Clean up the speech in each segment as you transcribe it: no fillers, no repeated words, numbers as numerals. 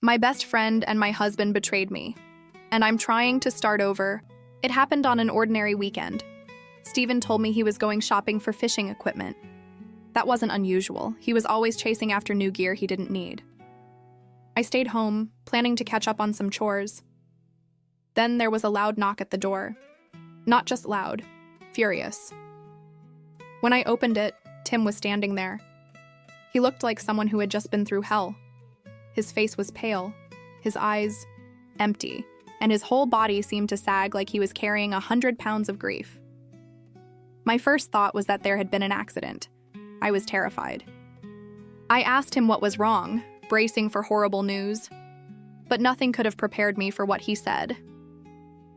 My best friend and my husband betrayed me, and I'm trying to start over. It happened on an ordinary weekend. Steven told me he was going shopping for fishing equipment. That wasn't unusual. He was always chasing after new gear he didn't need. I stayed home, planning to catch up on some chores. Then there was a loud knock at the door. Not just loud, furious. When I opened it, Tim was standing there. He looked like someone who had just been through hell. His face was pale, his eyes empty, and his whole body seemed to sag like he was carrying 100 pounds of grief. My first thought was that there had been an accident. I was terrified. I asked him what was wrong, bracing for horrible news. But nothing could have prepared me for what he said.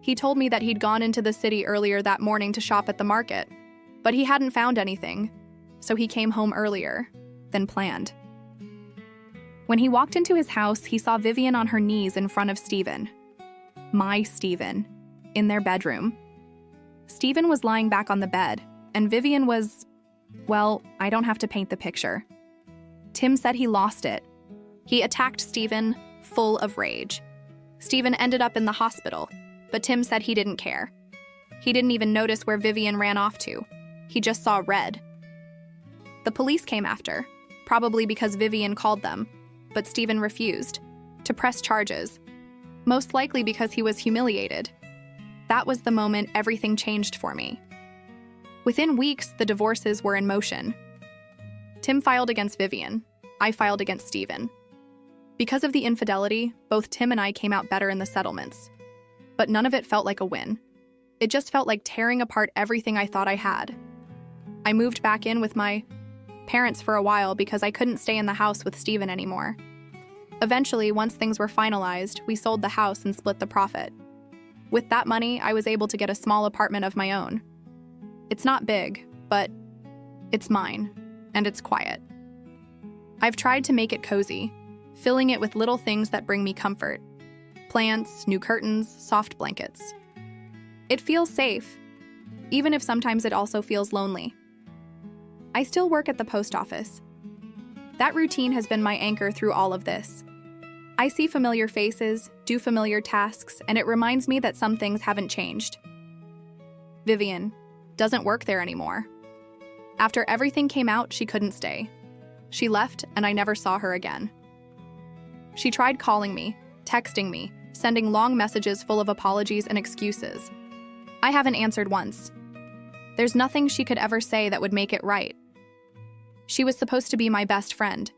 He told me that he'd gone into the city earlier that morning to shop at the market, but he hadn't found anything, so he came home earlier than planned. When he walked into his house, he saw Vivian on her knees in front of Steven. My Steven, in their bedroom. Steven was lying back on the bed, and Vivian was, well, I don't have to paint the picture. Tim said he lost it. He attacked Steven, full of rage. Steven ended up in the hospital, but Tim said he didn't care. He didn't even notice where Vivian ran off to. He just saw red. The police came after, probably because Vivian called them, but Steven refused to press charges, most likely because he was humiliated. That was the moment everything changed for me. Within weeks, the divorces were in motion. Tim filed against Vivian. I filed against Steven. Because of the infidelity, both Tim and I came out better in the settlements. But none of it felt like a win. It just felt like tearing apart everything I thought I had. I moved back in with my parents for a while because I couldn't stay in the house with Steven anymore. Eventually, once things were finalized, we sold the house and split the profit. With that money, I was able to get a small apartment of my own. It's not big, but it's mine, and it's quiet. I've tried to make it cozy, filling it with little things that bring me comfort. Plants, new curtains, soft blankets. It feels safe, even if sometimes it also feels lonely. I still work at the post office. That routine has been my anchor through all of this. I see familiar faces, do familiar tasks, and it reminds me that some things haven't changed. Vivian doesn't work there anymore. After everything came out, she couldn't stay. She left, and I never saw her again. She tried calling me, texting me, sending long messages full of apologies and excuses. I haven't answered once. There's nothing she could ever say that would make it right. She was supposed to be my best friend,